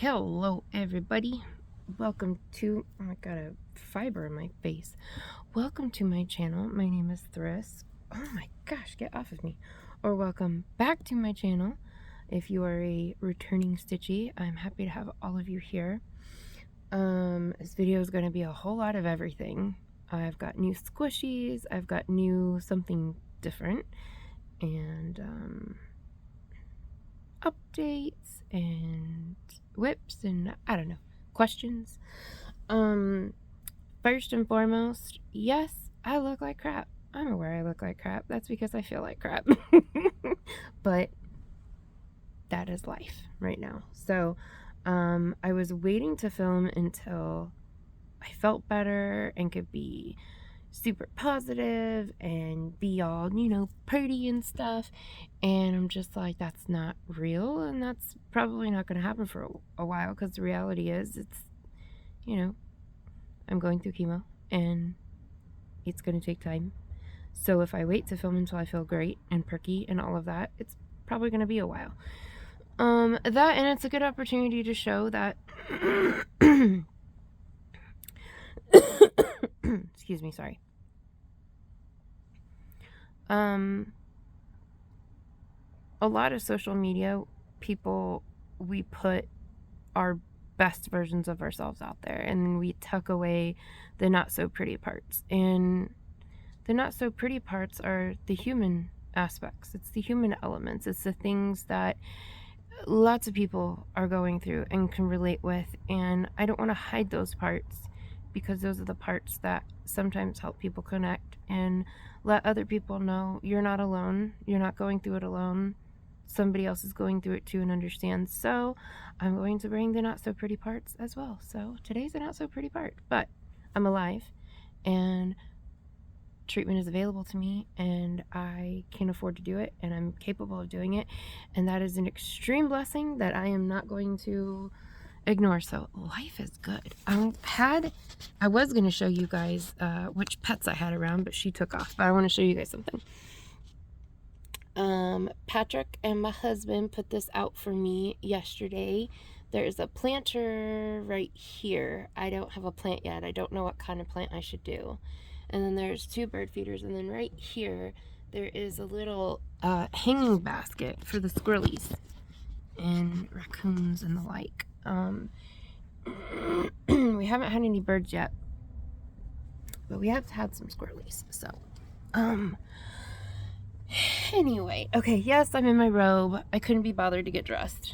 Hello everybody, welcome to, oh, I got a fiber in my face. Welcome to my channel. My name is Thris. Oh my gosh, get off of me. Or welcome back to my channel. If you are a returning Stitchy, I'm happy to have all of you here. This video is going to be a whole lot of everything. I've got new squishies, I've got new something different, and updates and whips and I don't know, questions. First and foremost, yes, I look like crap. I'm aware I look like crap. That's because I feel like crap. But that is life right now. So I was waiting to film until I felt better and could be super positive and be all, you know, pretty and stuff. And I'm just like, that's not real, and that's probably not going to happen for a while, because the reality is, it's, you know, I'm going through chemo and it's going to take time. So if I wait to film until I feel great and perky and all of that, it's probably going to be a while. That, and it's a good opportunity to show that excuse me, sorry. A lot of social media people, we put our best versions of ourselves out there, and then we tuck away the not so pretty parts. And the not so pretty parts are the human aspects. It's the human elements. It's the things that lots of people are going through and can relate with. And I don't want to hide those parts, because those are the parts that sometimes help people connect and let other people know you're not alone. You're not going through it alone. Somebody else is going through it too and understands. So I'm going to bring the not so pretty parts as well. So today's a not so pretty part, but I'm alive and treatment is available to me, and I can afford to do it, and I'm capable of doing it, and that is an extreme blessing that I am not going to ignore. So life is good. I was going to show you guys which pets I had around, but she took off. But I want to show you guys something. Patrick and my husband put this out for me yesterday. There's a planter right here. I don't have a plant yet. I don't know what kind of plant I should do. And then there's 2 bird feeders, and then right here there is a little hanging basket for the squirrelies and raccoons and the like. We haven't had any birds yet, but we have had some squirrelies. So anyway, okay, yes, I'm in my robe. I couldn't be bothered to get dressed.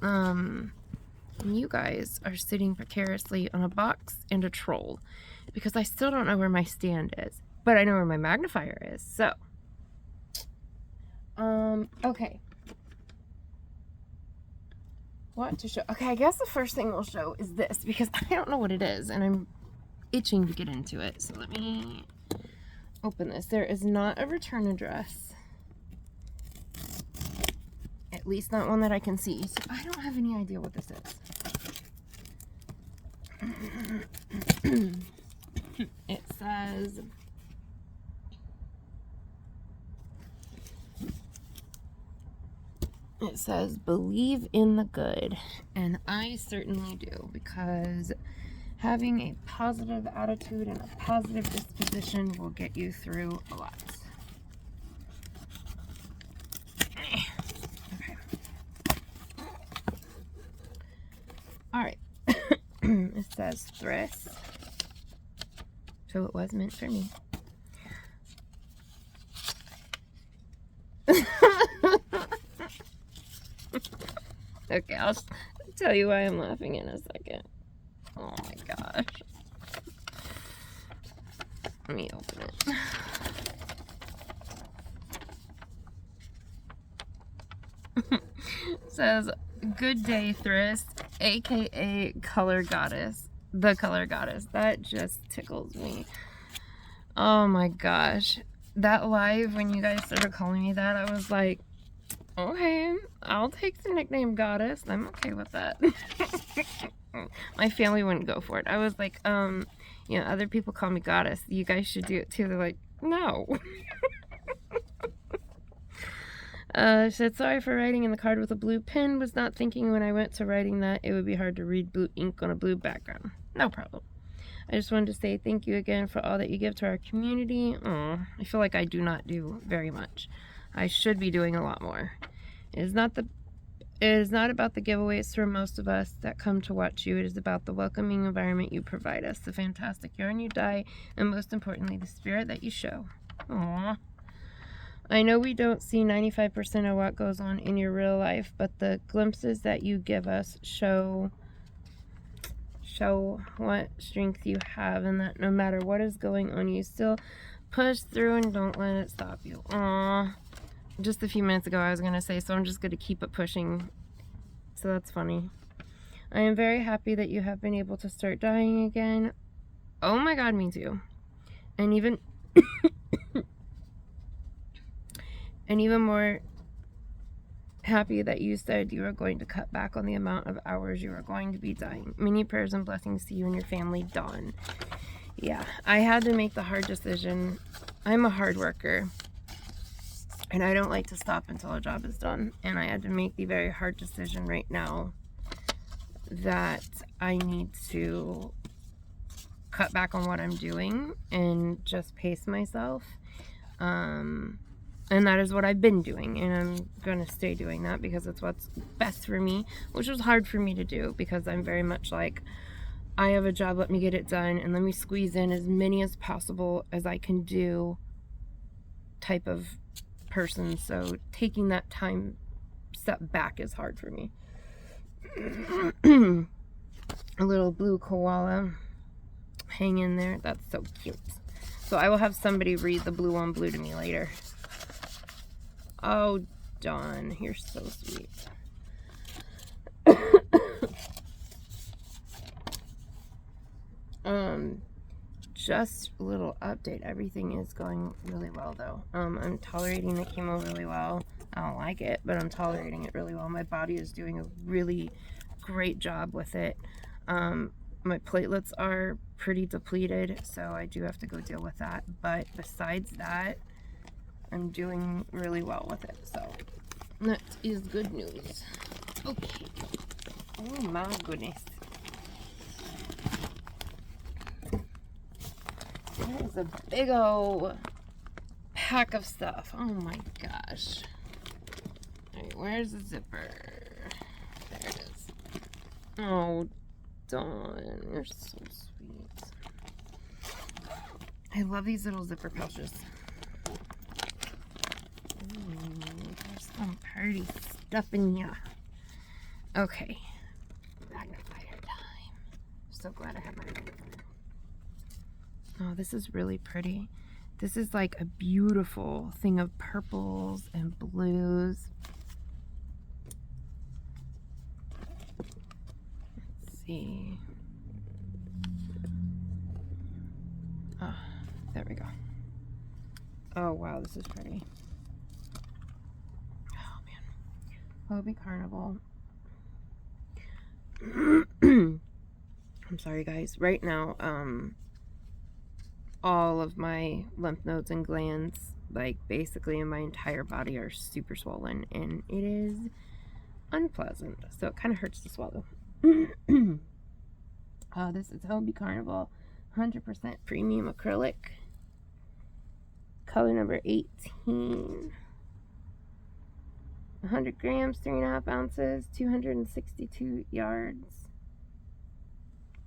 You guys are sitting precariously on a box and a troll, because I still don't know where my stand is, but I know where my magnifier is. So okay, what to show? Okay, I guess the first thing we'll show is this, because I don't know what it is and I'm itching to get into it. So let me open this. There is not a return address, at least not one that I can see, so I don't have any idea what this is. It says believe in the good, and I certainly do, because having a positive attitude and a positive disposition will get you through a lot. Okay. Alright. It says Thris. So it was meant for me. Okay, I'll tell you why I'm laughing in a second. Oh my gosh. Let me open it. It says, good day, Thris, aka Color Goddess. The Color Goddess. That just tickles me. Oh my gosh. That live, when you guys started calling me that, I was like, okay, I'll take the nickname Goddess. I'm okay with that. My family wouldn't go for it. I was like, you know, other people call me Goddess. You guys should do it too. They're like, no. She said, sorry for writing in the card with a blue pen. Was not thinking when I went to writing that it would be hard to read blue ink on a blue background. No problem. I just wanted to say thank you again for all that you give to our community. Aw, I feel like I do not do very much. I should be doing a lot more. It is not about the giveaways for most of us that come to watch you. It is about the welcoming environment you provide us, the fantastic yarn you dye, and most importantly, the spirit that you show. Aww. I know we don't see 95% of what goes on in your real life, but the glimpses that you give us show what strength you have, and that no matter what is going on, you still push through and don't let it stop you. Aww. Just a few minutes ago I was going to say, so I'm just going to keep it pushing. So that's funny. I am very happy that you have been able to start dyeing again. Oh my god, me too. And even and even more happy that you said you are going to cut back on the amount of hours you are going to be dyeing. Many prayers and blessings to you and your family, Dawn. Yeah, I had to make the hard decision. I'm a hard worker, and I don't like to stop until a job is done. And I had to make the very hard decision right now that I need to cut back on what I'm doing and just pace myself. And that is what I've been doing, and I'm going to stay doing that because it's what's best for me, which was hard for me to do because I'm very much like, I have a job, let me get it done, and let me squeeze in as many as possible as I can do type of person. So taking that time step back is hard for me. A little blue koala hang in there. That's so cute. So I will have somebody read the blue on blue to me later. Oh, Dawn, you're so sweet. Just a little update. Everything is going really well, though. I'm tolerating the chemo really well. I don't like it, but I'm tolerating it really well. My body is doing a really great job with it. My platelets are pretty depleted, so I do have to go deal with that. But besides that, I'm doing really well with it, so that is good news. Okay. Oh my goodness. That is a big old pack of stuff. Oh my gosh. Alright, where's the zipper? There it is. Oh, Dawn, you're so sweet. I love these little zipper pouches. There's some pretty stuff in here. Okay. Magnifier time. So glad I have my magnifier. Oh, this is really pretty. This is like a beautiful thing of purples and blues. Let's see. Oh, there we go. Oh, wow, this is pretty. Oh, man. Hobie Carnival. I'm sorry, guys. Right now, all of my lymph nodes and glands, like basically in my entire body, are super swollen, and it is unpleasant. So it kind of hurts to swallow. This is Hobie Carnival 100% premium acrylic. Color number 18. 100 grams, 3.5 ounces, 262 yards.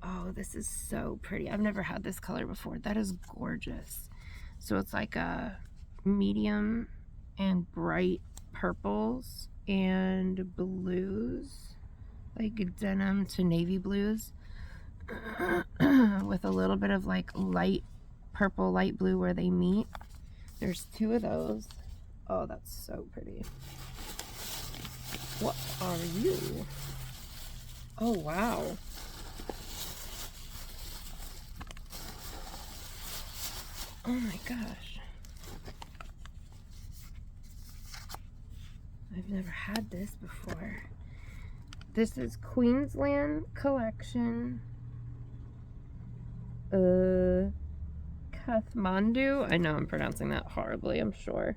Oh, this is so pretty. I've never had this color before. That is gorgeous. So it's like a medium and bright purples and blues, like denim to navy blues, with a little bit of like light purple, light blue where they meet. There's 2 of those. Oh, that's so pretty. What are you? Oh, wow. Oh my gosh. I've never had this before. This is Queensland Collection. Kathmandu. I know I'm pronouncing that horribly, I'm sure.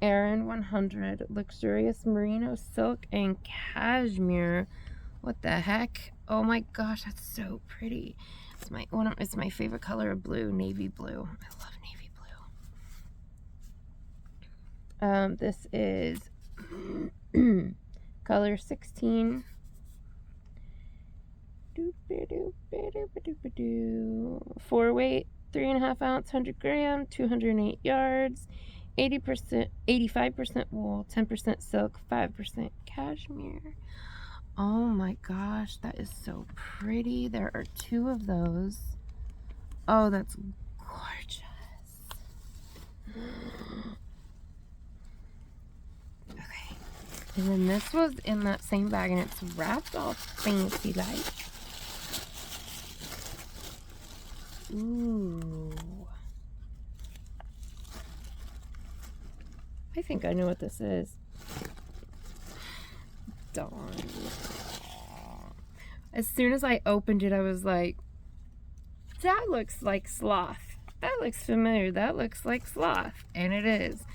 Aran 100 luxurious merino silk and cashmere. What the heck? Oh my gosh, that's so pretty. It's my favorite color of blue, navy blue. I love navy blue. This is color 16. 4 weight, 3.5 ounce, 100 gram, 208 yards, 80%, 85% wool, 10% silk, 5% cashmere. Oh my gosh, that is so pretty. There are 2 of those. Oh, that's gorgeous. Okay. And then this was in that same bag, and it's wrapped all fancy like. Ooh. I think I know what this is. Darn. As soon as I opened it, I was like, that looks like sloth. That looks familiar. That looks like sloth. And it is.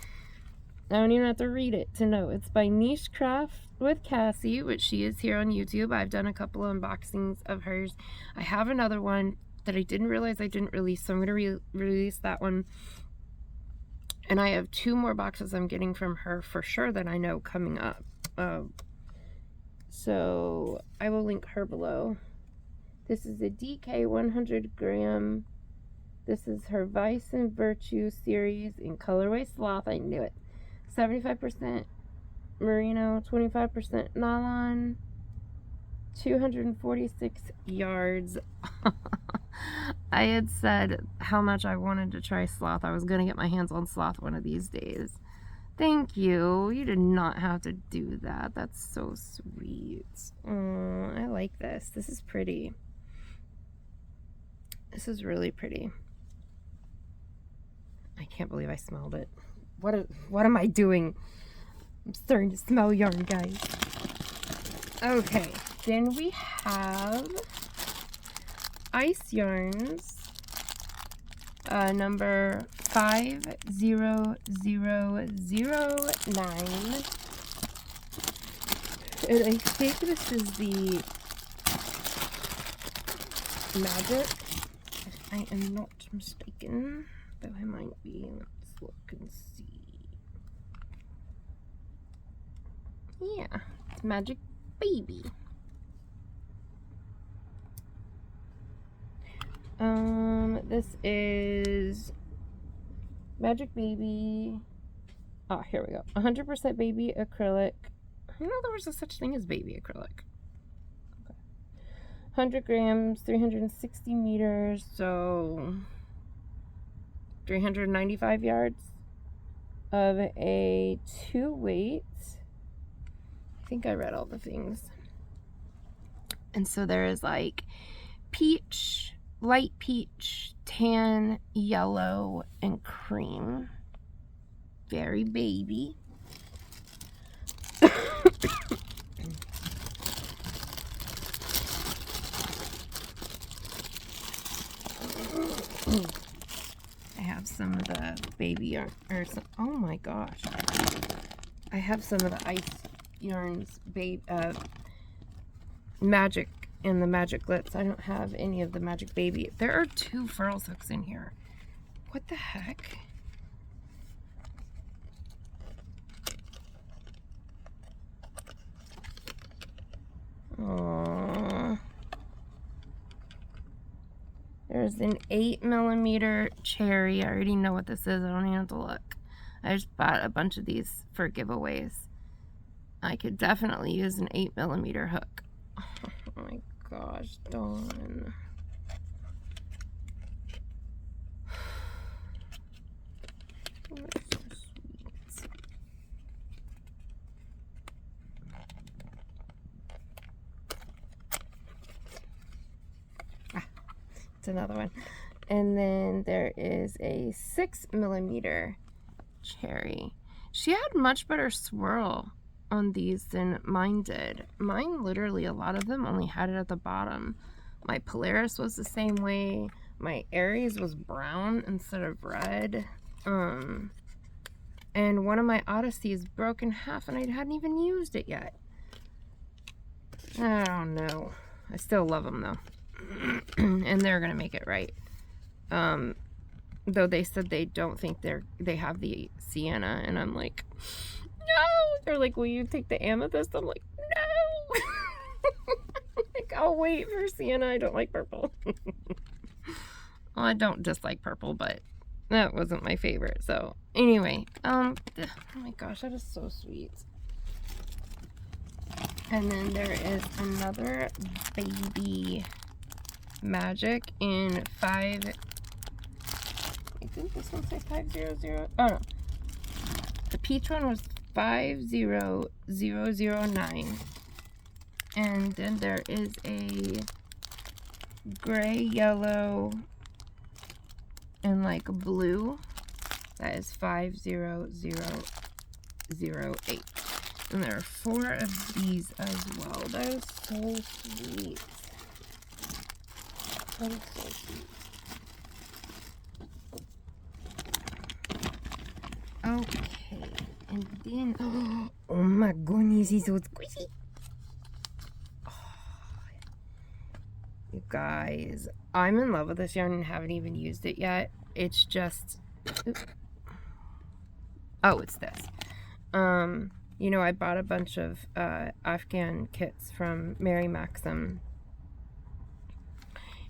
I don't even have to read it to know. It's by Niche Craft with Kassi, which she is here on YouTube. I've done a couple of unboxings of hers. I have another one that I didn't realize I didn't release, so I'm going to release that one. And I have 2 more boxes I'm getting from her for sure that I know coming up. So I will link her below. This is a DK 100 gram. This is her Vice and Virtue series in colorway sloth. I knew it. 75% merino, 25% nylon, 246 yards. I had said how much I wanted to try sloth. I was going to get my hands on sloth one of these days. Thank you. You did not have to do that. That's so sweet. Oh, I like this. This is pretty. This is really pretty. I can't believe I smelled it. What am I doing? I'm starting to smell yarn, guys. Okay, then we have Ice Yarns, number 50009. And I think this is the Magic, if I am not mistaken, though I might be. Let's look and see. Yeah, it's Magic Baby. This is Magic Baby. Oh, here we go. 100% baby acrylic. I didn't know there was a such thing as baby acrylic. Okay. 100 grams, 360 meters, so 395 yards of a 2 weight. I think I read all the things. And so there is like peach, light peach, tan, yellow, and cream. Very baby. I have some of the baby yarn, or some, oh my gosh. I have some of the Ice Yarns Magic and the Magic Glitz. I don't have any of the Magic Baby. There are 2 furls hooks in here. What the heck? Aww. There's an 8mm cherry. I already know what this is. I don't even have to look. I just bought a bunch of these for giveaways. I could definitely use an 8mm hook. Oh my gosh, Dawn. Oh, that's so sweet. Ah, it's another one. And then there is a 6mm cherry. She had much better swirl on these than mine did. Mine, literally, a lot of them only had it at the bottom. My Polaris was the same way. My Aries was brown instead of red. And And one of my Odysseys broke in half and I hadn't even used it yet. I don't know. I still love them though. And they're gonna make it right. Though they said they don't think they have the sienna, and I'm like, no. They're like, will you take the amethyst? I'm like, no. Like, I'll wait for sienna. I don't like purple. Well, I don't dislike purple, but that wasn't my favorite. So anyway, oh my gosh, that is so sweet. And then there is another baby magic in 5. I think this one says 500. Oh no, the peach one was 50009. And then there is a gray, yellow, and like blue. That is 50008. And there are 4 of these as well. That is so sweet. That is so sweet. Okay. And then, oh my goodness, he's so squishy. You guys, I'm in love with this yarn and haven't even used it yet. It's just, oh, it's this. You know, I bought a bunch of Afghan kits from Mary Maxim,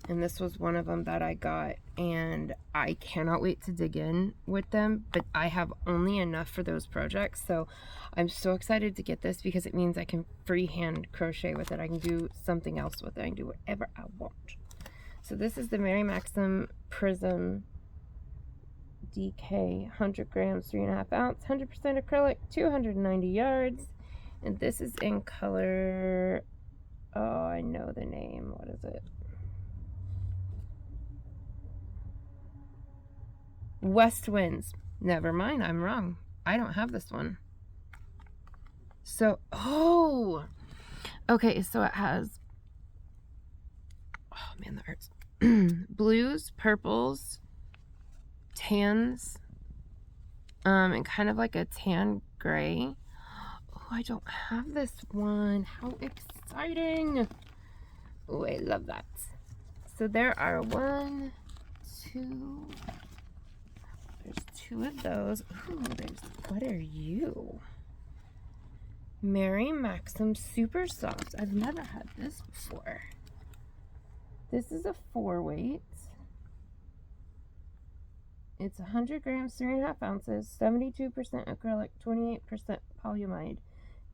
and this was one of them that I got, and I cannot wait to dig in with them, but I have only enough for those projects, so I'm so excited to get this because it means I can freehand crochet with it. I can do something else with it. I can do whatever I want. So this is the Mary Maxim Prism DK, 100 grams, 3.5 ounce, 100% acrylic, 290 yards. And this is in color, oh, I know the name. What is it? West Winds. Never mind, I'm wrong. I don't have this one. So, oh, okay, so it has, oh man, that hurts. Blues, purples, tans, and kind of like a tan gray. Oh, I don't have this one. How exciting. Oh, I love that. So there are 1, 2, there's 2 of those. Ooh, what are you? Mary Maxim Super Soft. I've never had this before. This is a 4-weight. It's 100 grams, 3.5 ounces, 72% acrylic, 28% polyamide,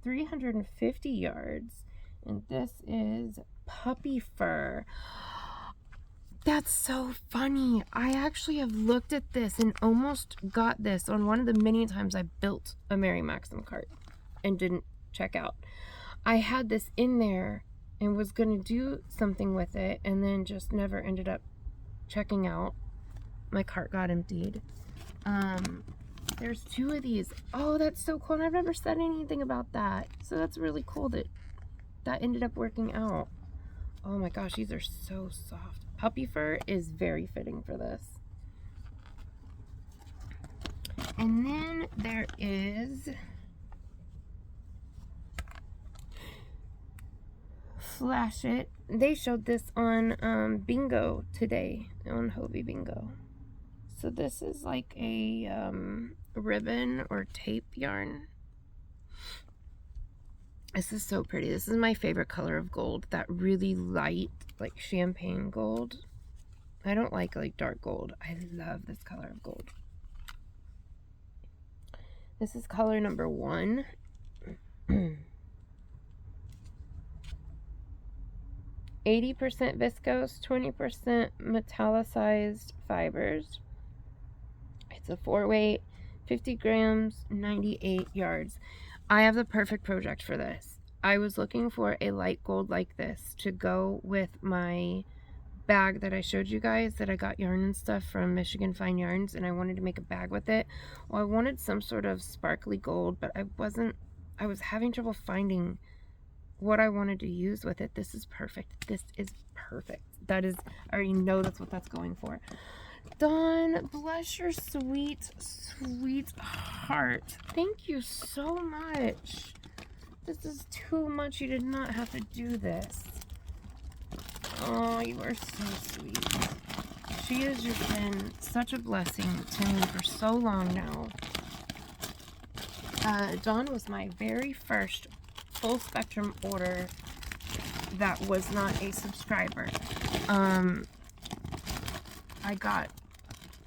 350 yards. And this is puppy fur. That's so funny. I actually have looked at this and almost got this on one of the many times I built a Mary Maxim cart and didn't check out. I had this in there and was going to do something with it and then just never ended up checking out. My cart got emptied. There's 2 of these. Oh, that's so cool. And I've never said anything about that. So that's really cool that that ended up working out. Oh my gosh, these are so soft. Puppy fur is very fitting for this. And then there is Flash It. They showed this on Bingo today, on Hobie Bingo. So this is like a ribbon or tape yarn. This is so pretty. This is my favorite color of gold. That really light, like champagne gold. I don't like dark gold. I love this color of gold. This is color number 1. 80% viscose, 20% metallicized fibers. It's a 4-weight, 50 grams, 98 yards. I have the perfect project for this. I was looking for a light gold like this to go with my bag that I showed you guys that I got yarn and stuff from Michigan Fine Yarns, and I wanted to make a bag with it. Well, I wanted some sort of sparkly gold, but I was having trouble finding what I wanted to use with it. This is perfect. This is perfect. That is, I already know that's what that's going for. Dawn, bless your sweet, sweet heart. Thank you so much. This is too much. You did not have to do this. Oh, you are so sweet. She has just been such a blessing to me for so long now. Dawn was my very first full spectrum order that was not a subscriber. I got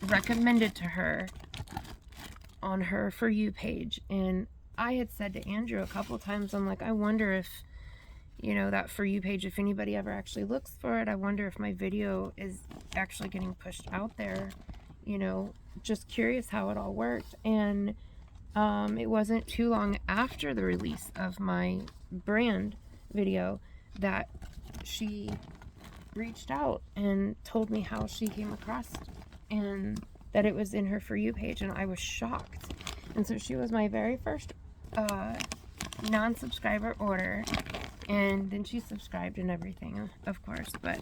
recommended to her on her For You page, and I had said to Andrew a couple times, I'm like, I wonder if, you know, that For You page, if anybody ever actually looks for it, I wonder if my video is actually getting pushed out there, you know, just curious how it all worked. And it wasn't too long after the release of my brand video that she reached out and told me how she came across and that it was in her For You page, and I was shocked. And so she was my very first non-subscriber order, and then she subscribed and everything, of course. But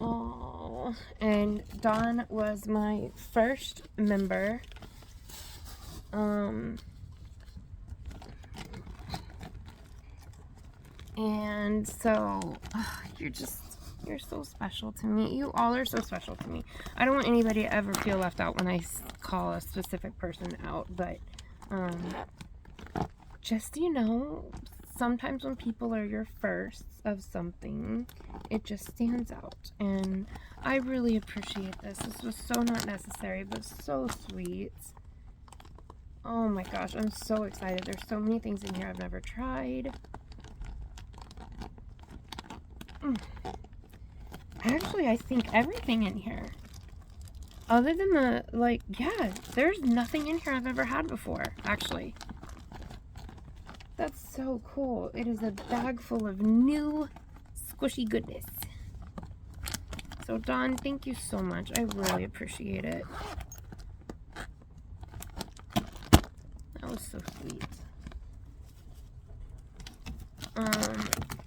oh, and Dawn was my first member. And so you're so special to me. You all are so special to me. I don't want anybody to ever feel left out when I call a specific person out, but just, you know, sometimes when people are your firsts of something, it just stands out. And I really appreciate this. This was so not necessary, but so sweet. Oh my gosh, I'm so excited. There's so many things in here I've never tried. Actually, I think everything in here, other than the, like, yeah, there's nothing in here I've ever had before, actually. That's so cool. It is a bag full of new squishy goodness. So, Dawn, thank you so much. I really appreciate it. That was so sweet.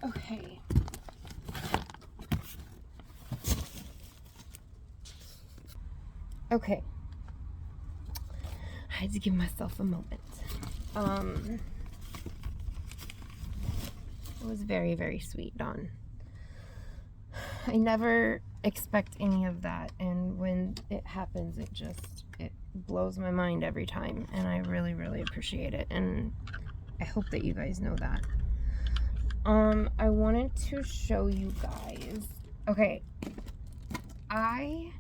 Okay. Okay. I had to give myself a moment. It was very, very sweet, Dawn. I never expect any of that, and when it happens, it blows my mind every time, and I really, really appreciate it, and I hope that you guys know that. I wanted to show you guys. Okay, I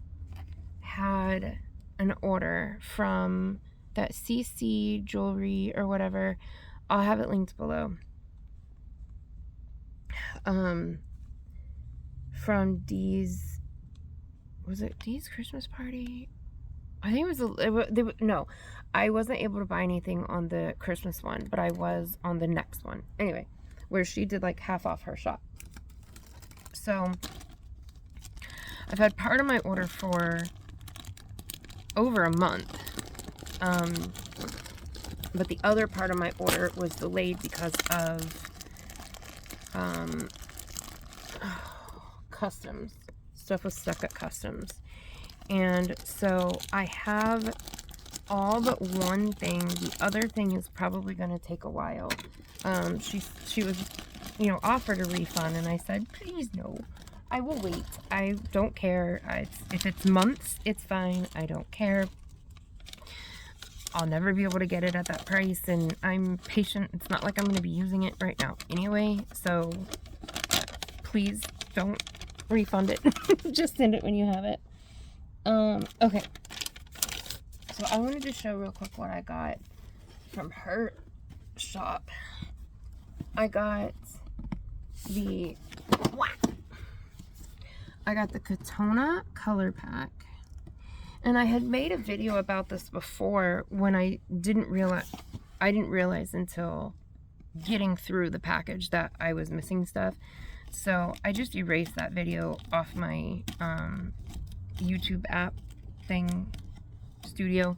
had an order from that CCJewelry or whatever. I'll have it linked below. From Dee's, was it Dee's Christmas party? I think it was no, I wasn't able to buy anything on the Christmas one, but I was on the next one. Anyway, where she did like half off her shop. So I've had part of my order for over a month. But the other part of my order was delayed because of customs. Stuff was stuck at customs. And so I have all but one thing. The other thing is probably going to take a while. She was, you know, offered a refund, and I said, please no, I will wait. I don't care. If it's months, it's fine. I don't care. I'll never be able to get it at that price, and I'm patient. It's not like I'm going to be using it right now anyway, so please don't refund it. Just send it when you have it. Okay. So I wanted to show real quick what I got from her shop. I got the Katona color pack. And I had made a video about this before when I didn't realize until getting through the package that I was missing stuff. So I just erased that video off my YouTube app thing, studio,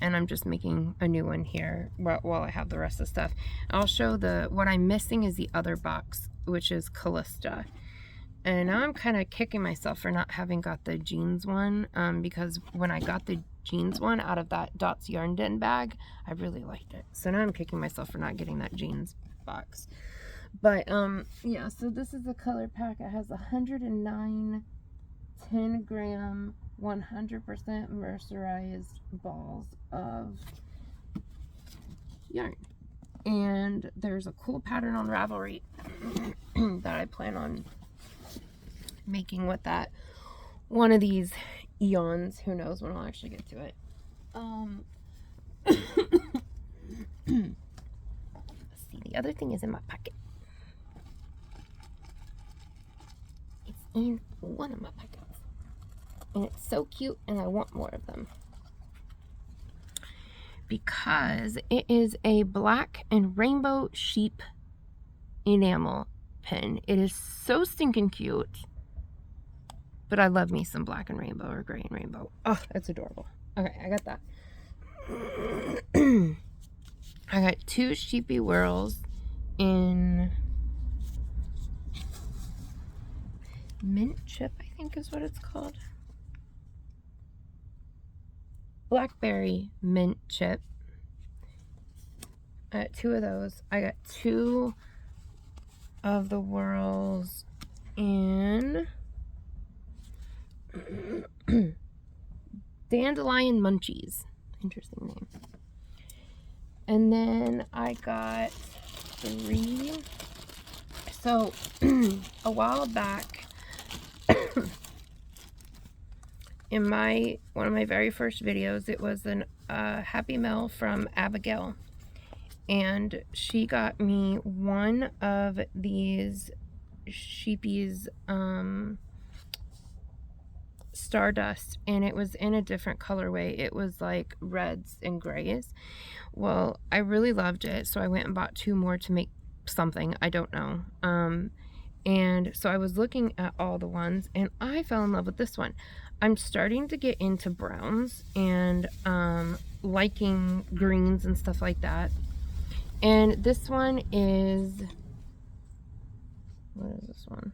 and I'm just making a new one here while I have the rest of the stuff. I'll show what I'm missing is the other box, which is Callista. And now I'm kind of kicking myself for not having got the jeans one, because when I got the jeans one out of that Dots Yarn Den bag, I really liked it. So now I'm kicking myself for not getting that jeans box. But yeah, so this is a color pack. It has 109 10-gram 100% mercerized balls of yarn. And there's a cool pattern on Ravelry that I plan on making with that one of these eons. Who knows when I'll actually get to it. Let's see, the other thing is in my pocket. It's in one of my pockets. And it's so cute, and I want more of them. Because it is a black and rainbow sheep enamel pin. It is so stinking cute. But I love me some black and rainbow or gray and rainbow. Oh, it's adorable. Okay, I got that. I got 2 sheepy whirls in mint chip, I think is what it's called. Blackberry mint chip. I got 2 of those. I got 2 of the whirls in Dandelion Munchies. Interesting name. And then I got 3. So a while back, in one of my very first videos, it was an Happy Mail from Abigail, and she got me one of these sheepies Stardust, and it was in a different colorway. It was like reds and grays. Well, I really loved it, so I went and bought 2 more to make something. I don't know. And so I was looking at all the ones, and I fell in love with this one. I'm starting to get into browns and liking greens and stuff like that. And this one is, what is this one?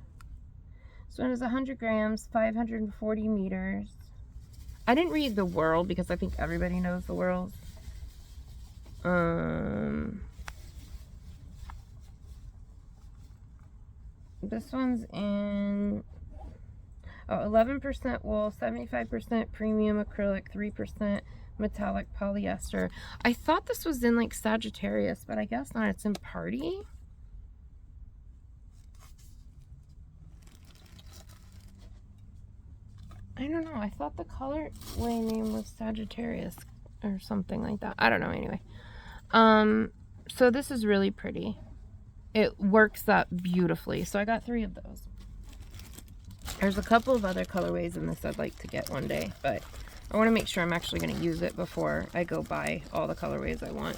This one is 100 grams, 540 meters. I didn't read the whirl because I think everybody knows the whirls. This one's in 11% wool, 75% premium acrylic, 3% metallic polyester. I thought this was in like Sagittarius, but I guess not. It's in Party. I don't know. I thought the colorway name was Sagittarius or something like that. I don't know. Anyway, so this is really pretty. It works up beautifully. So I got 3 of those. There's a couple of other colorways in this I'd like to get one day, but I want to make sure I'm actually going to use it before I go buy all the colorways I want.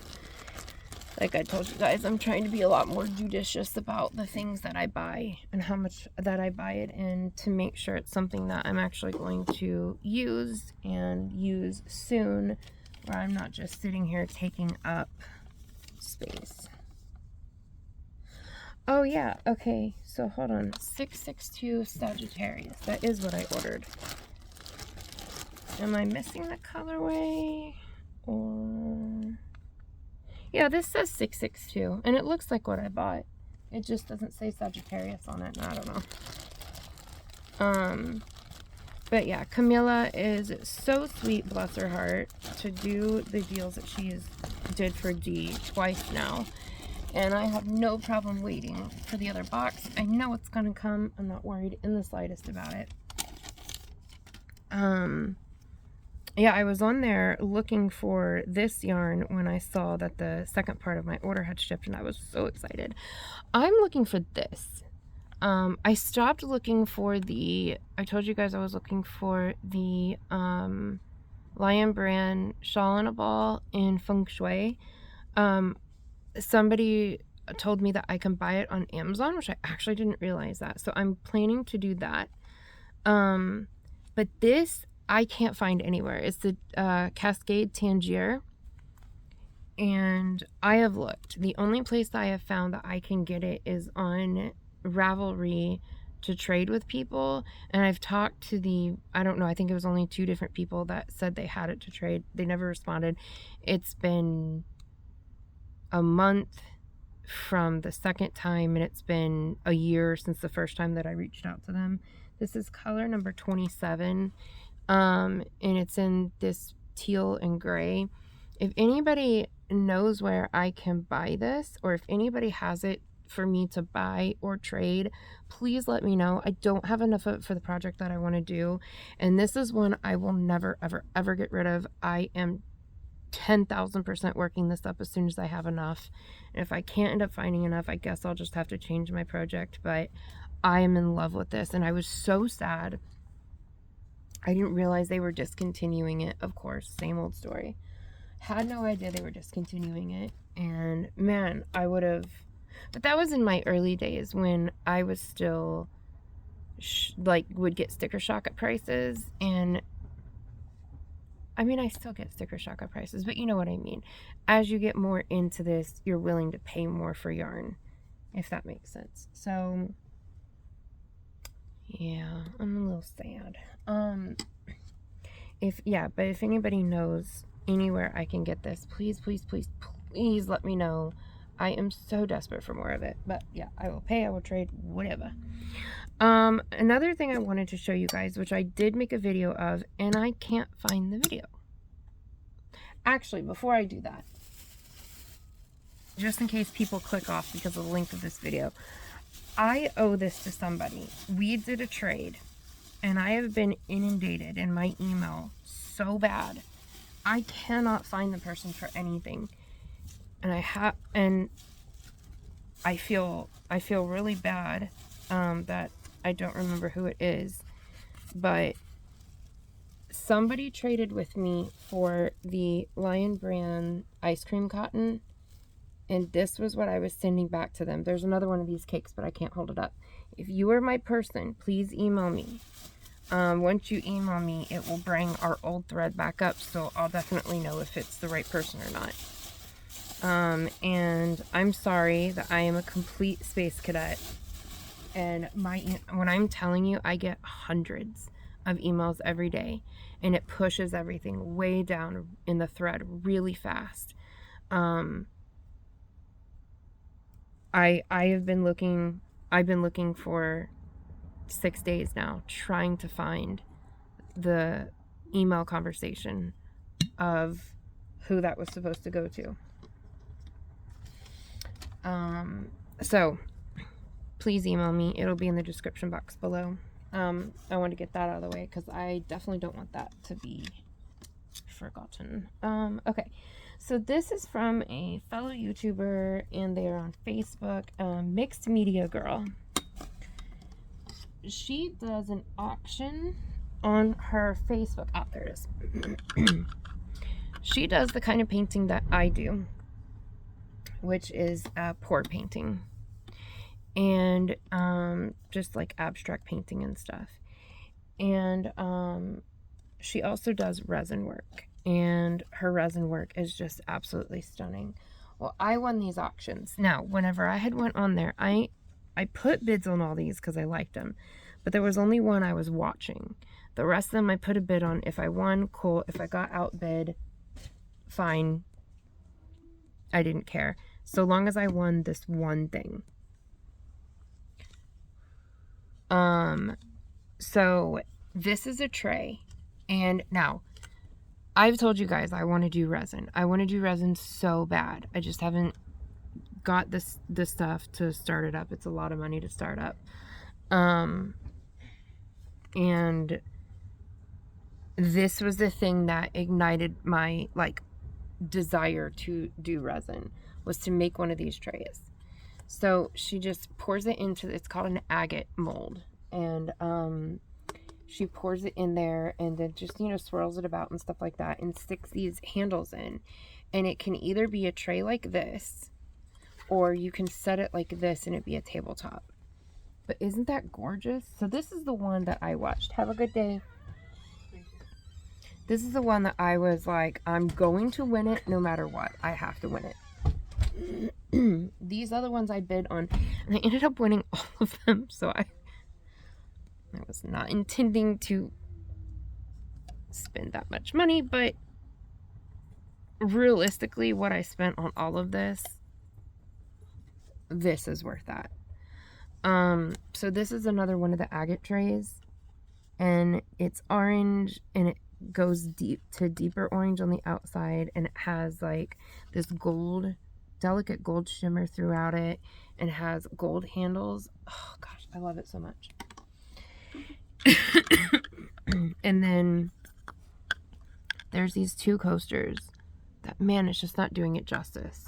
Like I told you guys, I'm trying to be a lot more judicious about the things that I buy and how much that I buy it in, to make sure it's something that I'm actually going to use and use soon, where I'm not just sitting here taking up space. Oh yeah, okay, so hold on. 662 Sagittarius. That is what I ordered. Am I missing the colorway? Or... yeah, this says 662, and it looks like what I bought. It just doesn't say Sagittarius on it, and I don't know. But yeah, Camilla is so sweet, bless her heart, to do the deals that she's did for D twice now. And I have no problem waiting for the other box. I know it's gonna come. I'm not worried in the slightest about it. Yeah, I was on there looking for this yarn when I saw that the second part of my order had shipped, and I was so excited. I'm looking for this. I stopped looking for I told you guys I was looking for the Lion Brand Shawl in a Ball in Feng Shui. Somebody told me that I can buy it on Amazon, which I actually didn't realize that. So I'm planning to do that. But this I can't find anywhere. It's the Cascade Tangier. And I have looked. The only place that I have found that I can get it is on Ravelry to trade with people, and I've talked to I don't know, I think it was only 2 different people that said they had it to trade. They never responded. It's been a month from the second time, and it's been a year since the first time that I reached out to them. This is color number 27, and it's in this teal and gray. If anybody knows where I can buy this, or if anybody has it for me to buy or trade, please let me know. I don't have enough of it for the project that I want to do, and this is one I will never ever ever get rid of. I am 10,000% working this up as soon as I have enough. And if I can't end up finding enough, I guess I'll just have to change my project. But I am in love with this, and I was so sad. I didn't realize they were discontinuing it. Of course, same old story. Had no idea they were discontinuing it, and man, I would have. But that was in my early days when I was still would get sticker shock at prices, and I mean, I still get sticker shock at prices, but you know what I mean. As you get more into this, you're willing to pay more for yarn, if that makes sense. So, yeah, I'm a little sad. But if anybody knows anywhere I can get this, please, please, please, please let me know. I am so desperate for more of it. But yeah, I will pay, I will trade, whatever. Another thing I wanted to show you guys, which I did make a video of, and I can't find the video. Actually, before I do that, just in case people click off because of the length of this video, I owe this to somebody. We did a trade, and I have been inundated in my email so bad. I cannot find the person for anything. And I feel really bad that I don't remember who it is, but somebody traded with me for the Lion Brand ice cream cotton, and this was what I was sending back to them. There's another one of these cakes, but I can't hold it up. If you are my person, please email me. Once you email me, it will bring our old thread back up, so I'll definitely know if it's the right person or not. And I'm sorry that I am a complete space cadet, and when I'm telling you, I get hundreds of emails every day, and it pushes everything way down in the thread really fast. I've been looking for 6 days now, trying to find the email conversation of who that was supposed to go to. So please email me. It'll be in the description box below. I want to get that out of the way because I definitely don't want that to be forgotten. Okay, so this is from a fellow YouTuber, and they are on Facebook, Mixed Media Girl. She does an auction on her Facebook. Oh, there it is. She does the kind of painting that I do, which is pour painting, and just like abstract painting and stuff. And she also does resin work, and her resin work is just absolutely stunning. Well, I won these auctions. Now, whenever I had went on there, I put bids on all these because I liked them, but there was only one I was watching. The rest of them I put a bid on. If I won, cool. If I got outbid, fine. I didn't care, so long as I won this one thing. So this is a tray, and now I've told you guys I want to do resin. I want to do resin so bad. I just haven't got this stuff to start it up. It's a lot of money to start up. And this was the thing that ignited my desire to do resin, was to make one of these trays. So she just pours it into, it's called an agate mold, and she pours it in there, and then just, you know, swirls it about and stuff like that, and sticks these handles in. And it can either be a tray like this, or you can set it like this and it be a tabletop. But isn't that gorgeous? So this is the one that I watched. Have a good day. This is the one that I was like, I'm going to win it no matter what. I have to win it. These other ones I bid on, and I ended up winning all of them. So I was not intending to spend that much money, but realistically, what I spent on all of this is worth that. So this is another one of the agate trays, and it's orange, and it goes deep to deeper orange on the outside, and it has like this gold, delicate gold shimmer throughout it, and has gold handles. Oh gosh, I love it so much. And then there's these two coasters that, man, it's just not doing it justice.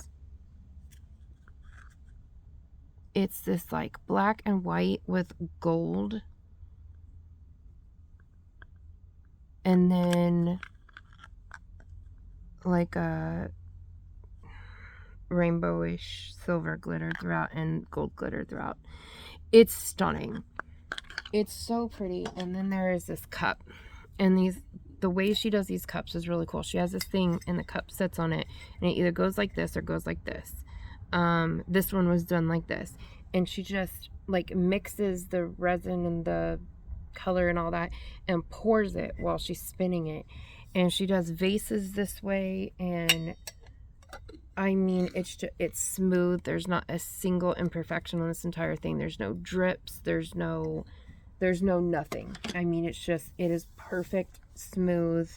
It's this like black and white with gold, and then like a rainbowish silver glitter throughout and gold glitter throughout. It's stunning. It's so pretty. And then there is this cup, and the way she does these cups is really cool. She has this thing, and the cup sits on it, and it either goes like this or goes like this. This one was done like this, and she just like mixes the resin and the color and all that and pours it while she's spinning it. And she does vases this way, and I mean, it's smooth. There's not a single imperfection on this entire thing. There's no drips. There's no nothing. I mean, it is perfect, smooth.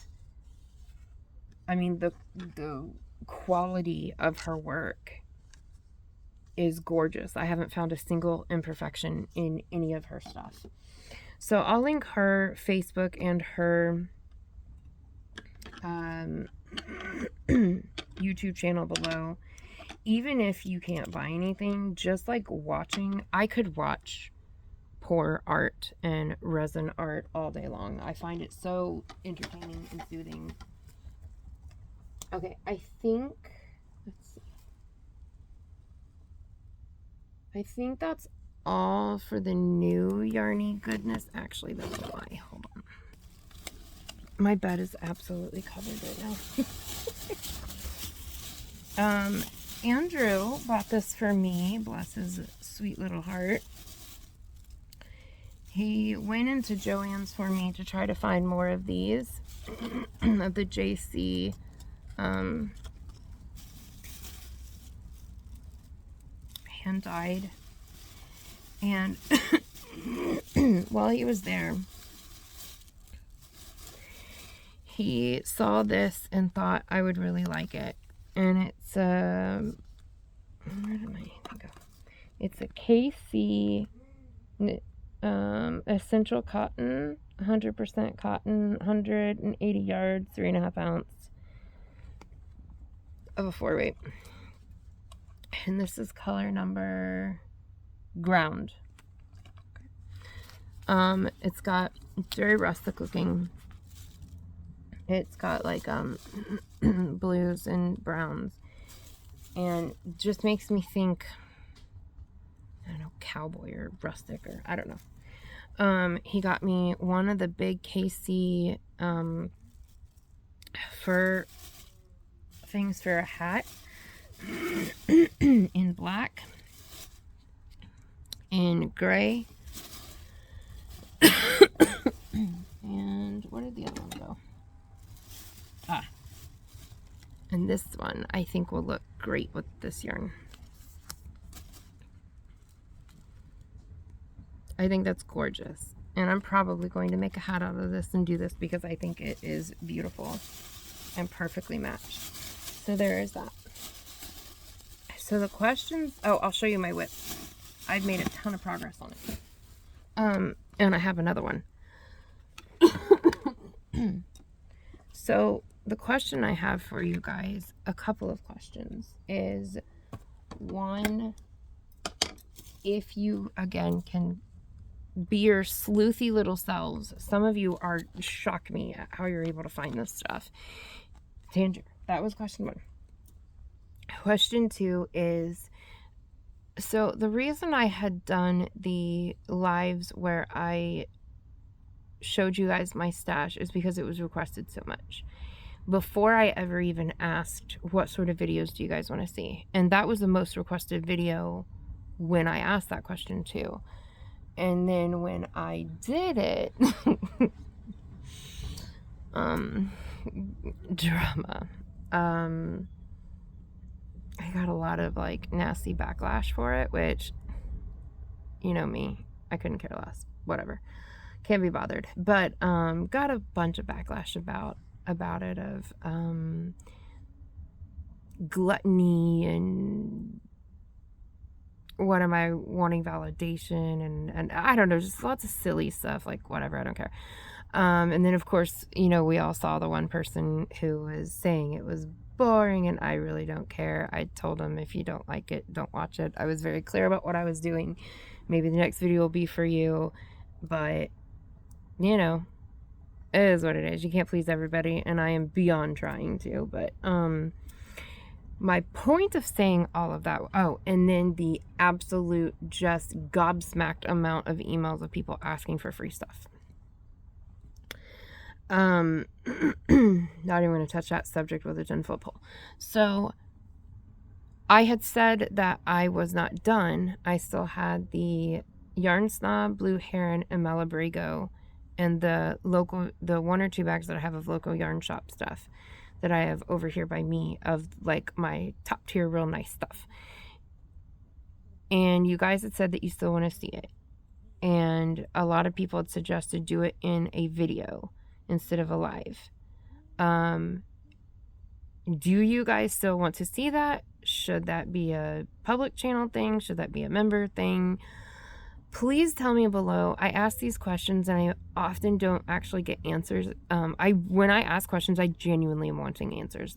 I mean, the quality of her work is gorgeous. I haven't found a single imperfection in any of her stuff. So I'll link her Facebook and her YouTube channel below. Even if you can't buy anything, just like watching, I could watch pour art and resin art all day long. I find it so entertaining and soothing. Okay, I think, let's see. I think that's all for the new Yarny goodness. Actually, that's a lie. Hold on. My bed is absolutely covered right now. Andrew bought this for me. Bless his sweet little heart. He went into Joann's for me to try to find more of these. Of the JC hand-dyed. And while he was there, he saw this and thought I would really like it. And it's where did my thing go? It's a KC essential cotton, 100% cotton, 180 yards, 3.5 ounce of a 4-weight. And this is color number ground. It's very rustic looking. It's got like blues and browns, and just makes me think, I don't know, cowboy or rustic, or I don't know. He got me one of the big KC fur things for a hat in black, in gray, and where did the other one go? And this one I think will look great with this yarn. I think that's gorgeous, and I'm probably going to make a hat out of this and do this because I think it is beautiful and perfectly matched. So there is that. So the questions, oh, I'll show you my whip. I've made a ton of progress on it. And I have another one. So the question I have for you guys, a couple of questions, is one, if you, again, can be your sleuthy little selves. Some of you are shock me at how you're able to find this stuff. Tanger, that was question one. Question two is, so the reason I had done the lives where I showed you guys my stash is because it was requested so much. Before I ever even asked what sort of videos do you guys want to see. And that was the most requested video when I asked that question too. And then when I did it, drama. I got a lot of like nasty backlash for it, which, you know me, I couldn't care less. Whatever. Can't be bothered. But got a bunch of backlash about it, of gluttony and what am I wanting validation, and I don't know, just lots of silly stuff, like whatever, I don't care. And then of course, you know, we all saw the one person who was saying it was boring, and I really don't care. I told him, if you don't like it, don't watch it. I was very clear about what I was doing. Maybe the next video will be for you, but you know, it is what it is. You can't please everybody, and I am beyond trying to. But my point of saying all of that, oh, and then the absolute just gobsmacked amount of emails of people asking for free stuff. Not even going to touch that subject with a 10-foot pole. So I had said that I was not done. I still had the Yarn Snob, Blue Heron, and Malabrigo, and the 1 or 2 bags that I have of local yarn shop stuff that I have over here by me, of like my top tier real nice stuff. And you guys had said that you still want to see it, and a lot of people had suggested do it in a video instead of a live. Do you guys still want to see that? Should that be a public channel thing? Should that be a member thing? Please tell me below. I ask these questions and I often don't actually get answers. When I ask questions, I genuinely am wanting answers.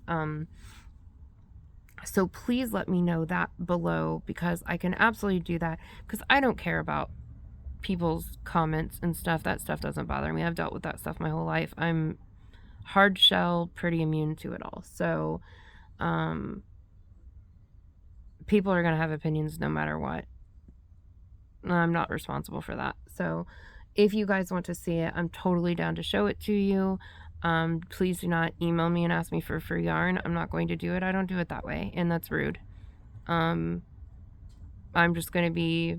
So please let me know that below, because I can absolutely do that, because I don't care about people's comments and stuff. That stuff doesn't bother me. I've dealt with that stuff my whole life. I'm hard shell, pretty immune to it all. So people are going to have opinions no matter what. I'm not responsible for that. So if you guys want to see it, I'm totally down to show it to you. Please do not email me and ask me for free yarn. I'm not going to do it. I don't do it that way, and that's rude. I'm just going to be,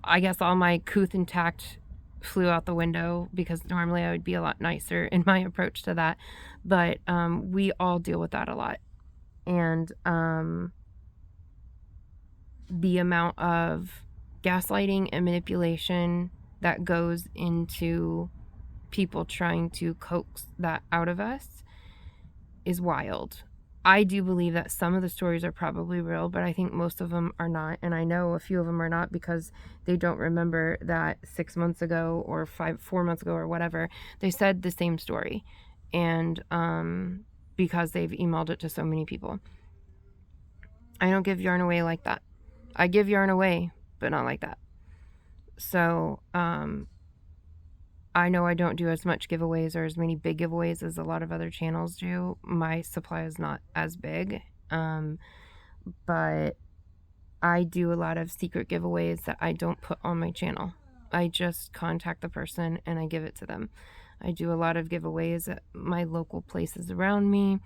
I guess all my couth and tact flew out the window, because normally I would be a lot nicer in my approach to that. But we all deal with that a lot. And the amount of gaslighting and manipulation that goes into people trying to coax that out of us is wild. I do believe that some of the stories are probably real, but I think most of them are not. And I know a few of them are not because they don't remember that 6 months ago or 4 months ago or whatever, they said the same story. And because they've emailed it to so many people. I don't give yarn away like that. I give yarn away, but not like that. So I know I don't do as much giveaways or as many big giveaways as a lot of other channels do. My supply is not as big, but I do a lot of secret giveaways that I don't put on my channel. I just contact the person and I give it to them. I do a lot of giveaways at my local places around me,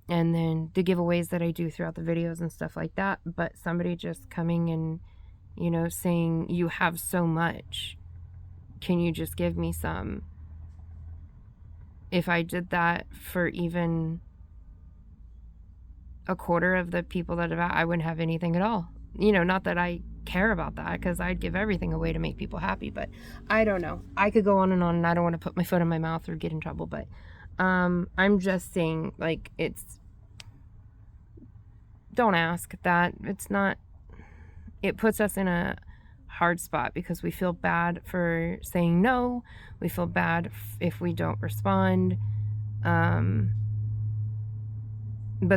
and then the giveaways that I do throughout the videos and stuff like that. But somebody just coming and, you know, saying, you have so much, can you just give me some? If I did that for even a quarter of the people that have, I wouldn't have anything at all. You know, not that I care about that, because I'd give everything away to make people happy. But I don't know. I could go on, and I don't want to put my foot in my mouth or get in trouble. But I'm just saying, like, it's, don't ask that. It's not, it puts us in a hard spot, because we feel bad for saying no. We feel bad if we don't respond. But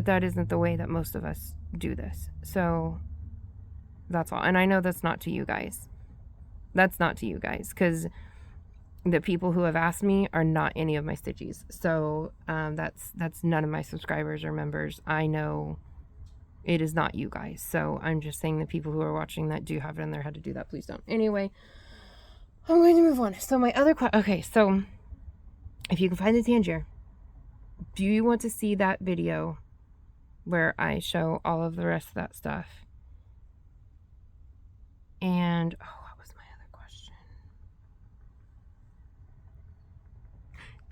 that isn't the way that most of us do this. So that's all. And I know that's not to you guys. That's not to you guys, because the people who have asked me are not any of my stitchies. So that's none of my subscribers or members. I know it is not you guys. So I'm just saying, the people who are watching that do have it in their head to do that, please don't. Anyway, I'm going to move on. So my other question, okay, so if you can find the Tangier, do you want to see that video where I show all of the rest of that stuff? And, oh, what was my other question?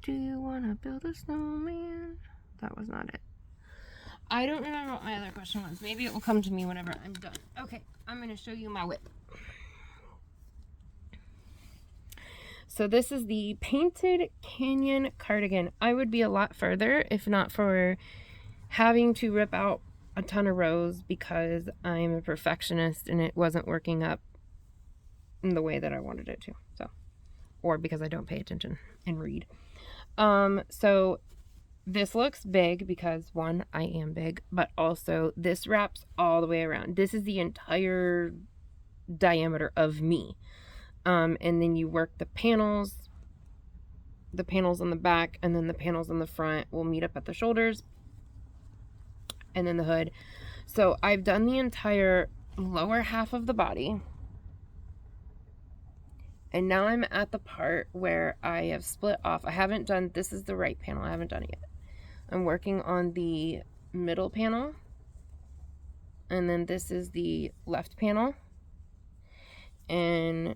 Do you want to build a snowman? That was not it. I don't remember what my other question was. Maybe it will come to me whenever I'm done. Okay, I'm going to show you my whip. So this is the Painted Canyon cardigan. I would be a lot further if not for having to rip out a ton of rows because I'm a perfectionist and it wasn't working up in the way that I wanted it to. So, or because I don't pay attention and read. So this looks big because one, I am big, but also this wraps all the way around. This is the entire diameter of me. And then you work the panels on the back, and then the panels on the front will meet up at the shoulders, and then the hood. So I've done the entire lower half of the body. And now I'm at the part where I have split off. I haven't done, this is the right panel. I haven't done it yet. I'm working on the middle panel. And then this is the left panel. And,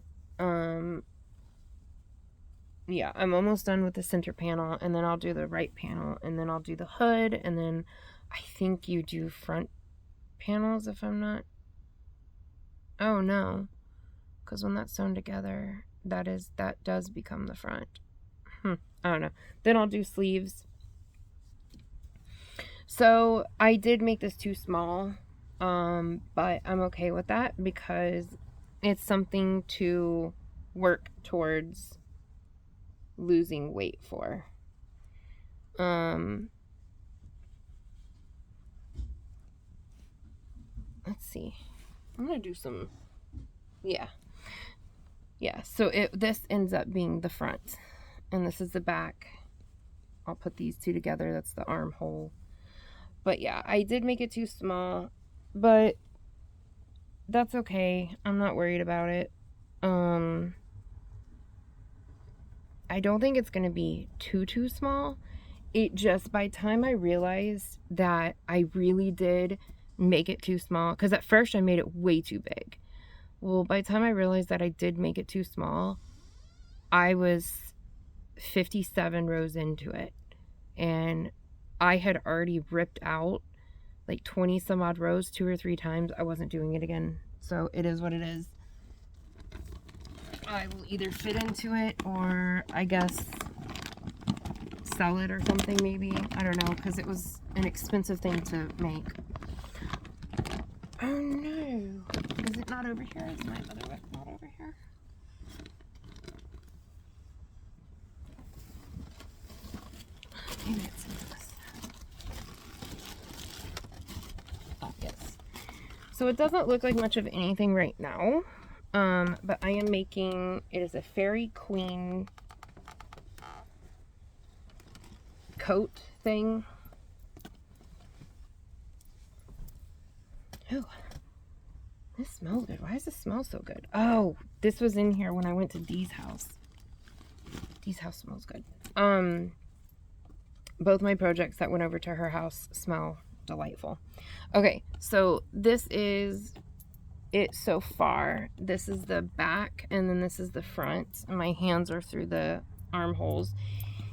yeah, I'm almost done with the center panel. And then I'll do the right panel. And then I'll do the hood. And then I think you do front panels if I'm not. Oh, no. Because when that's sewn together, that does become the front. I don't know. Then I'll do sleeves. So I did make this too small, but I'm okay with that because it's something to work towards losing weight for. Let's see. I'm gonna do some. Yeah, so this ends up being the front, and this is the back. I'll put these two together. That's the armhole. But yeah, I did make it too small, but that's okay. I'm not worried about it. I don't think it's gonna be too small. It just, by the time I realized that I really did make it too small, because at first I made it way too big. Well, by the time I realized that I did make it too small, I was 57 rows into it. And I had already ripped out like 20 some odd rows 2 or 3 times. I wasn't doing it again. So it is what it is. I will either fit into it or I guess sell it or something maybe. I don't know, because it was an expensive thing to make. Oh no. Is it not over here? Is my other whip not over here? Maybe it's in this. Oh, yes. So it doesn't look like much of anything right now. But I am making, it is a Fairy Queen coat thing. Oh, this smells good. Why does this smell so good? Oh, this was in here when I went to Dee's house. Dee's house smells good. Both my projects that went over to her house smell delightful. Okay, so this is it so far. This is the back, and then this is the front. And my hands are through the armholes.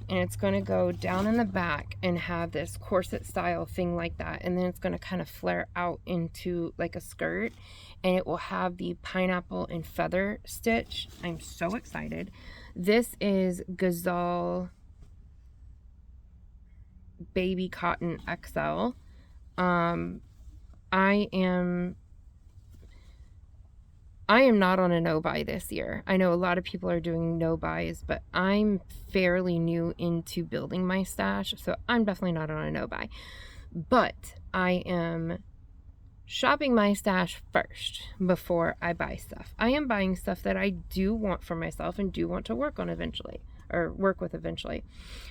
And it's going to go down in the back and have this corset style thing like that. And then it's going to kind of flare out into like a skirt. And it will have the pineapple and feather stitch. I'm so excited. This is Gazelle Baby Cotton XL. I am not on a no-buy this year. I know a lot of people are doing no-buys, but I'm fairly new into building my stash, so I'm definitely not on a no-buy. But I am shopping my stash first before I buy stuff. I am buying stuff that I do want for myself and do want to work on eventually, or work with eventually.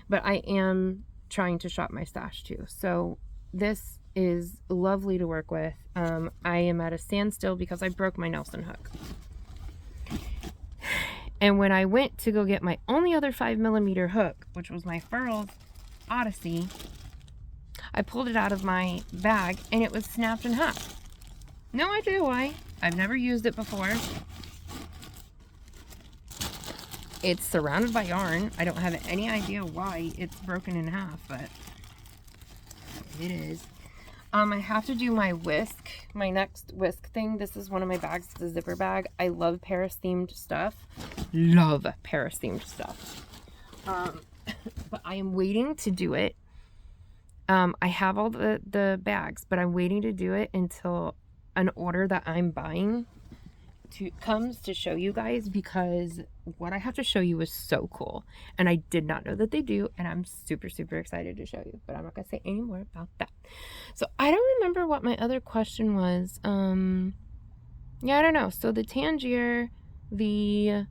But I am trying to shop my stash too. So this is lovely to work with. I am at a standstill because I broke my Nelson hook. And when I went to go get my only other 5mm hook, which was my Furls Odyssey, I pulled it out of my bag and it was snapped in half. No idea why. I've never used it before. It's surrounded by yarn. I don't have any idea why it's broken in half, but it is. I have to do my whisk, my next whisk thing. This is one of my bags. It's a zipper bag. I love Paris themed stuff. Love Paris themed stuff. But I am waiting to do it. I have all the bags, but I'm waiting to do it until an order that I'm buying comes to show you guys, because what I have to show you is so cool, and I did not know that they do, and I'm super excited to show you, but I'm not gonna say any more about that. So I don't remember what my other question was. Yeah, I don't know. So the Tangier, do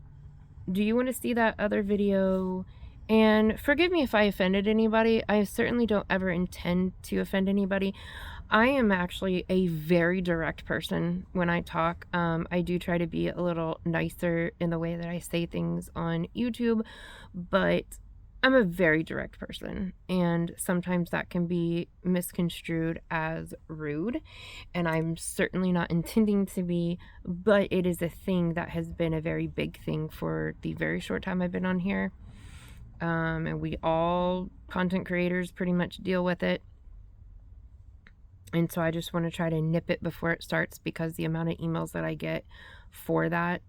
you want to see that other video? And forgive me if I offended anybody. I certainly don't ever intend to offend anybody. I am actually a very direct person when I talk. I do try to be a little nicer in the way that I say things on YouTube, but I'm a very direct person, and sometimes that can be misconstrued as rude, and I'm certainly not intending to be, but it is a thing that has been a very big thing for the very short time I've been on here. And we all content creators pretty much deal with it. And so I just want to try to nip it before it starts, because the amount of emails that I get for that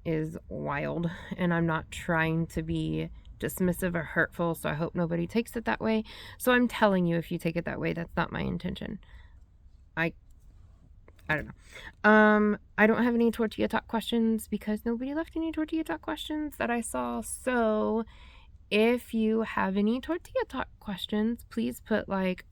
is wild. And I'm not trying to be dismissive or hurtful, so I hope nobody takes it that way. So I'm telling you, if you take it that way, that's not my intention. I don't know. I don't have any tortilla talk questions because nobody left any tortilla talk questions that I saw. So if you have any tortilla talk questions, please put like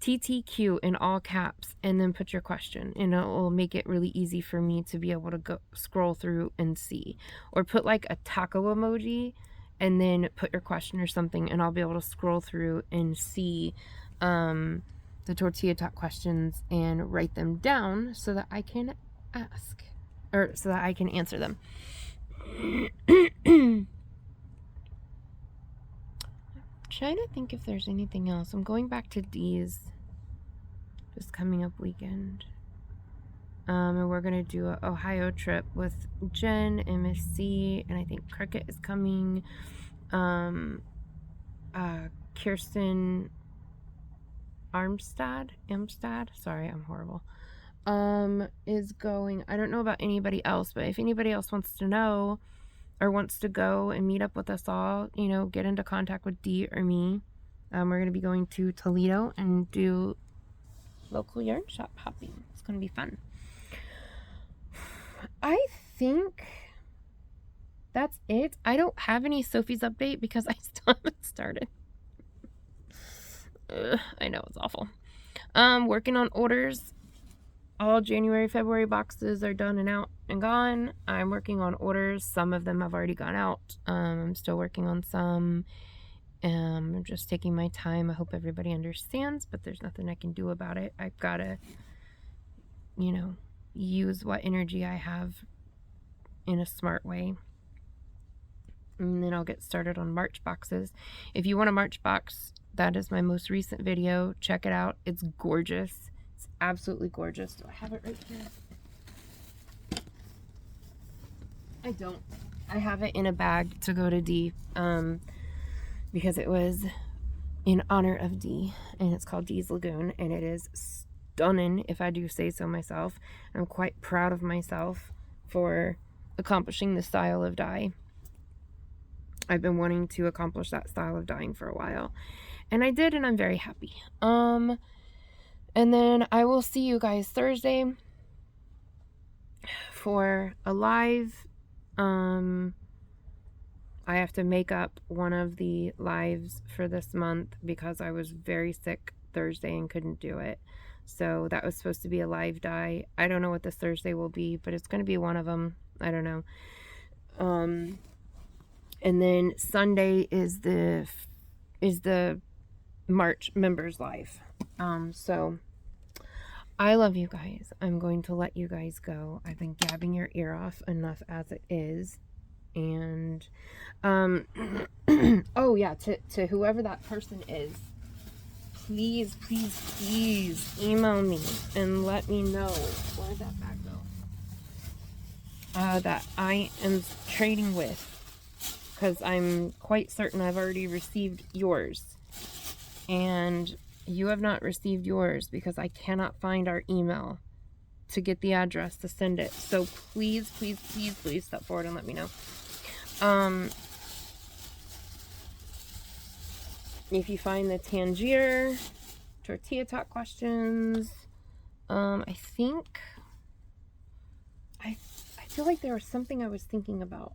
TTQ in all caps and then put your question, and it will make it really easy for me to be able to go scroll through and see. Or put like a taco emoji and then put your question or something, and I'll be able to scroll through and see the tortilla talk questions and write them down so that I can ask, or so that I can answer them. Trying to think if there's anything else. I'm going back to Dee's this coming up weekend. And we're gonna do an Ohio trip with Jen and Miss C, and I think Cricket is coming. Kirsten Amstad, sorry, I'm horrible, is going. I don't know about anybody else, but if anybody else wants to know or wants to go and meet up with us all, you know, get into contact with Dee or me. We're going to be going to Toledo and do local yarn shop hopping. It's going to be fun. I think that's it. I don't have any Sophie's update because I still haven't started. I know, it's awful. Working on orders. All January, February boxes are done and out and gone. I'm working on orders. Some of them have already gone out. I'm still working on some. I'm just taking my time. I hope everybody understands, but there's nothing I can do about it. I've got to, you know, use what energy I have in a smart way. And then I'll get started on March boxes. If you want a March box, that is my most recent video. Check it out. It's gorgeous. It's absolutely gorgeous. Do I have it right here? I don't. I have it in a bag to go to Dee, because it was in honor of Dee, and it's called Dee's Lagoon, and it is stunning, if I do say so myself. I'm quite proud of myself for accomplishing this style of dye. I've been wanting to accomplish that style of dyeing for a while, and I did, and I'm very happy. And then I will see you guys Thursday for a live. I have to make up one of the lives for this month because I was very sick Thursday and couldn't do it. So that was supposed to be a live dye. I don't know what this Thursday will be, but it's going to be one of them. I don't know. And then Sunday is the March members live. So I love you guys. I'm going to let you guys go. I've been gabbing your ear off enough as it is. And oh yeah, to whoever that person is, please email me and let me know, where did that bag go, that I am trading with. because I'm quite certain I've already received yours. And you have not received yours because I cannot find our email to get the address to send it. So please, please, please, please step forward and let me know. If you find the Tangier tortilla tot questions, I think I feel like there was something I was thinking about.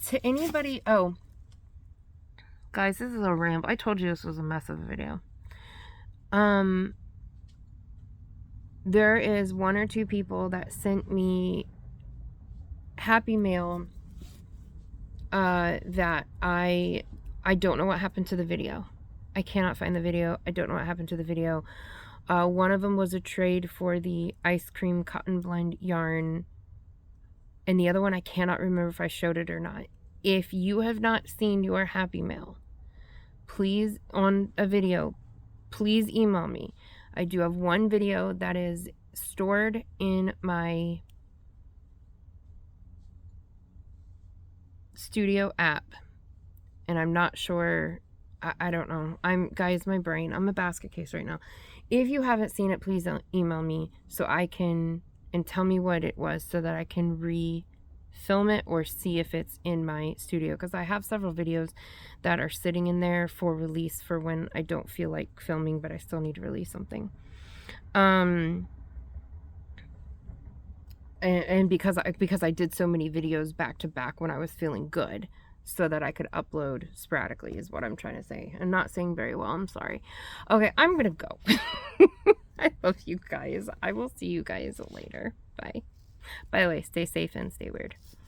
To anybody, oh, guys, this is a ramble. I told you this was a mess of a video. There is 1 or 2 people that sent me Happy Mail that I don't know what happened to the video. I cannot find the video. I don't know what happened to the video. One of them was a trade for the ice cream cotton blend yarn, and the other one I cannot remember if I showed it or not. If you have not seen your Happy Mail, please, on a video, please email me. I do have one video that is stored in my studio app, and I'm not sure, I don't know. Guys, my brain, I'm a basket case right now. If you haven't seen it, please email me so I can, and tell me what it was so that I can film it or see if it's in my studio, because I have several videos that are sitting in there for release for when I don't feel like filming, but I still need to release something. And because I did so many videos back to back when I was feeling good, so that I could upload sporadically is what I'm trying to say. I'm not saying very well, I'm sorry. Okay, I'm gonna go. I love you guys. I will see you guys later. Bye. By the way, stay safe and stay weird.